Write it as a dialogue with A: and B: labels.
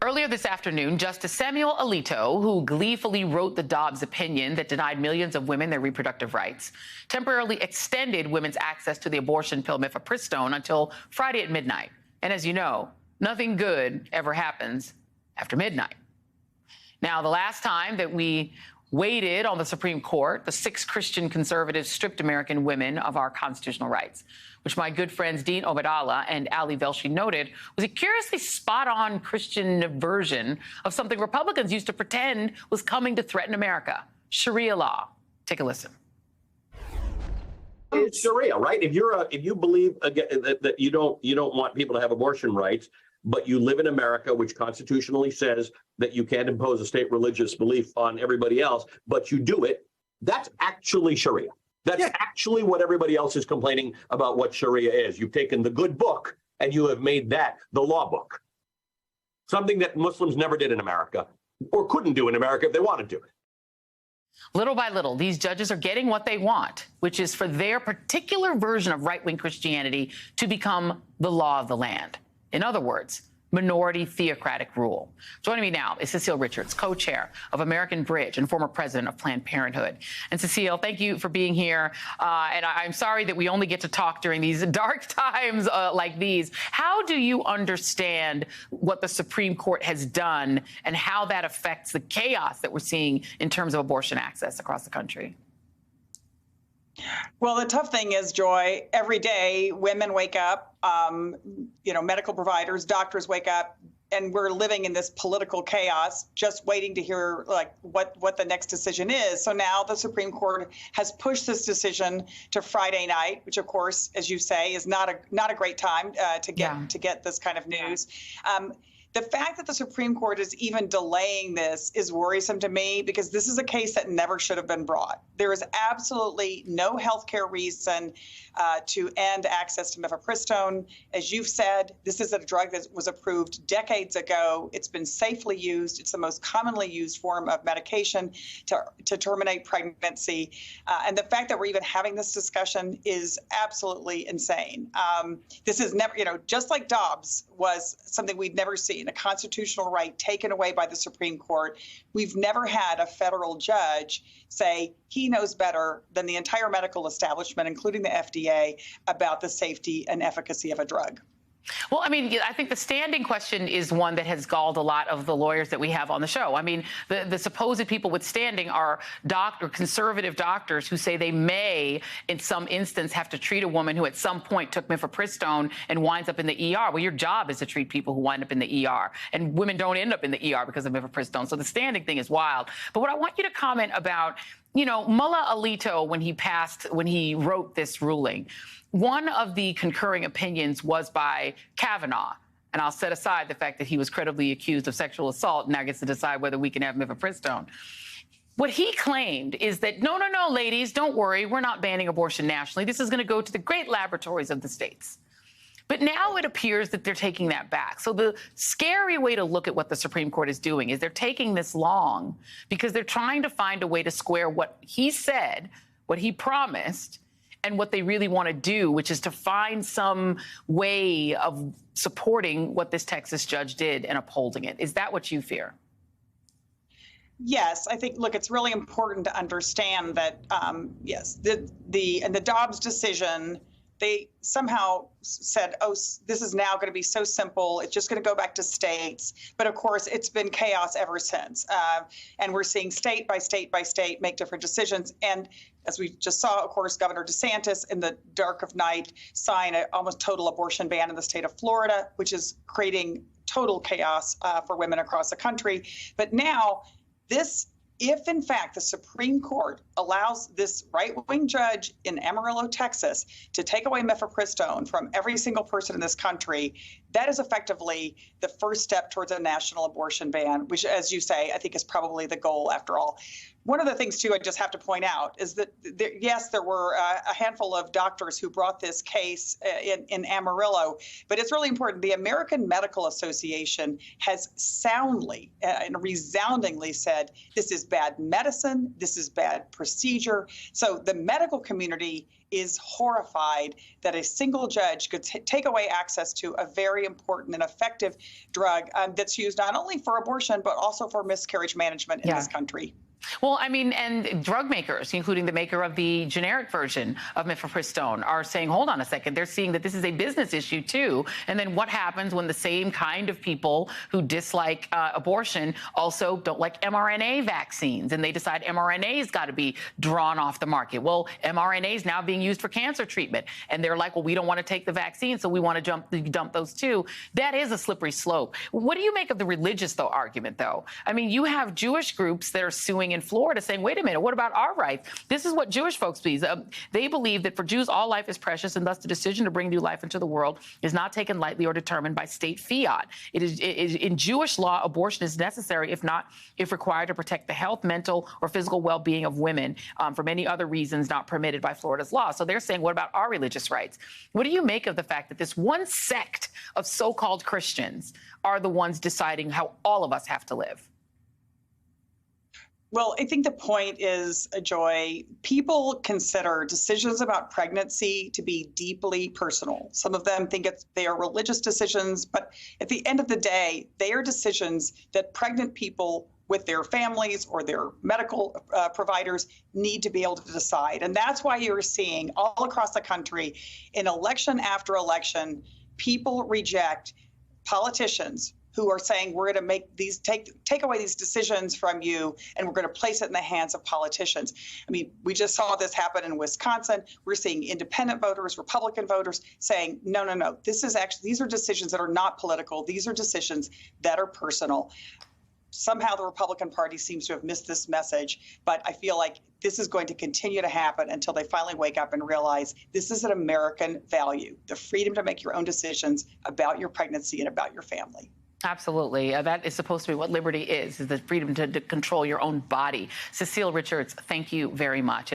A: Earlier this afternoon, Justice Samuel Alito, who gleefully wrote the Dobbs opinion that denied millions of women their reproductive rights, temporarily extended women's access to the abortion pill mifepristone until Friday at midnight. And as you know, nothing good ever happens after midnight. Now, the last time that we waited on the Supreme Court, the 6 Christian conservatives stripped American women of our constitutional rights, which my good friends Dean Obeidallah and Ali Velshi noted was a curiously spot-on Christian version of something Republicans used to pretend was coming to threaten America: Sharia law. Take a listen.
B: It's Sharia, right? If you believe that you don't want people to have abortion rights, but you live in America, which constitutionally says that you can't impose a state religious belief on everybody else, but you do it, that's actually Sharia. That's actually what everybody else is complaining about what Sharia is. You've taken the good book and you have made that the law book. Something that Muslims never did in America, or couldn't do in America if they wanted to.
A: Little by little, these judges are getting what they want, which is for their particular version of right-wing Christianity to become the law of the land. In other words, minority theocratic rule. Joining me now is Cecile Richards, co-chair of American Bridge and former president of Planned Parenthood. And Cecile, thank you for being here. And I'm sorry that we only get to talk during these dark times like these. How do you understand what the Supreme Court has done and how that affects the chaos that we're seeing in terms of abortion access across the country?
C: Well, the tough thing is, Joy, every day women wake up, medical providers, doctors wake up, and we're living in this political chaos, just waiting to hear what the next decision is. So now the Supreme Court has pushed this decision to Friday night, which, of course, as you say, is not a great time to get this kind of news. The fact that the Supreme Court is even delaying this is worrisome to me, because this is a case that never should have been brought. There is absolutely no healthcare reason to end access to mifepristone. As you've said, this is a drug that was approved decades ago. It's been safely used. It's the most commonly used form of medication to terminate pregnancy. And the fact that we're even having this discussion is absolutely insane. This is never, just like Dobbs was something we'd never seen, a constitutional right taken away by the Supreme Court. We've never had a federal judge say he knows better than the entire medical establishment, including the FDA, about the safety and efficacy of a drug.
A: Well, I think the standing question is one that has galled a lot of the lawyers that we have on the show. The supposed people with standing are conservative doctors who say they may, in some instance, have to treat a woman who at some point took mifepristone and winds up in the ER. Well, your job is to treat people who wind up in the ER, and women don't end up in the ER because of mifepristone. So the standing thing is wild. But what I want you to comment about, Mullah Alito, when he wrote this ruling, one of the concurring opinions was by Kavanaugh. And I'll set aside the fact that he was credibly accused of sexual assault and now gets to decide whether we can have mifepristone. What he claimed is that, no, ladies, don't worry, we're not banning abortion nationally. This is going to go to the great laboratories of the states. But now it appears that they're taking that back. So the scary way to look at what the Supreme Court is doing is they're taking this long because they're trying to find a way to square what he said, what he promised, and what they really want to do, which is to find some way of supporting what this Texas judge did and upholding it. Is that what you fear?
C: Yes, I think, look, it's really important to understand that, yes, the Dobbs decision, they somehow said, oh, this is now going to be so simple. It's just going to go back to states. But of course, it's been chaos ever since. And we're seeing state by state by state make different decisions. And as we just saw, of course, Governor DeSantis in the dark of night sign an almost total abortion ban in the state of Florida, which is creating total chaos for women across the country. But now if in fact the Supreme Court allows this right-wing judge in Amarillo, Texas, to take away mifepristone from every single person in this country, that is effectively the first step towards a national abortion ban, which, as you say, I think is probably the goal after all. One of the things, too, I just have to point out is that, yes, there were a handful of doctors who brought this case in Amarillo, but it's really important. The American Medical Association has soundly and resoundingly said this is bad medicine, this is bad procedure. So the medical community is horrified that a single judge could take away access to a very important and effective drug that's used not only for abortion, but also for miscarriage management in this country.
A: Well, I mean, and drug makers, including the maker of the generic version of mifepristone, are saying, hold on a second, they're seeing that this is a business issue, too. And then what happens when the same kind of people who dislike abortion also don't like mRNA vaccines, and they decide mRNA's got to be drawn off the market? Well, mRNA is now being used for cancer treatment, and they're like, well, we don't want to take the vaccine, so we want to dump those, too. That is a slippery slope. What do you make of the religious, though, argument, though? I mean, you have Jewish groups that are suing in Florida saying, wait a minute, what about our rights? This is what Jewish folks believe. They believe that for Jews, all life is precious, and thus the decision to bring new life into the world is not taken lightly or determined by state fiat. It is in Jewish law, abortion is necessary, if required, to protect the health, mental, or physical well-being of women for many other reasons not permitted by Florida's law. So they're saying, what about our religious rights? What do you make of the fact that this one sect of so-called Christians are the ones deciding how all of us have to live?
C: Well, I think the point is, Joy, people consider decisions about pregnancy to be deeply personal. Some of them think they are religious decisions, but at the end of the day, they are decisions that pregnant people with their families or their medical providers need to be able to decide. And that's why you're seeing all across the country, in election after election, people reject politicians who are saying, we're going to make these take away these decisions from you, and we're going to place it in the hands of politicians. I mean, we just saw this happen in Wisconsin. We're seeing independent voters, Republican voters saying, no, these are decisions that are not political. These are decisions that are personal. Somehow the Republican Party seems to have missed this message, but I feel like this is going to continue to happen until they finally wake up and realize this is an American value, the freedom to make your own decisions about your pregnancy and about your family.
A: Absolutely. That is supposed to be what liberty is the freedom to control your own body. Cecile Richards, thank you very much.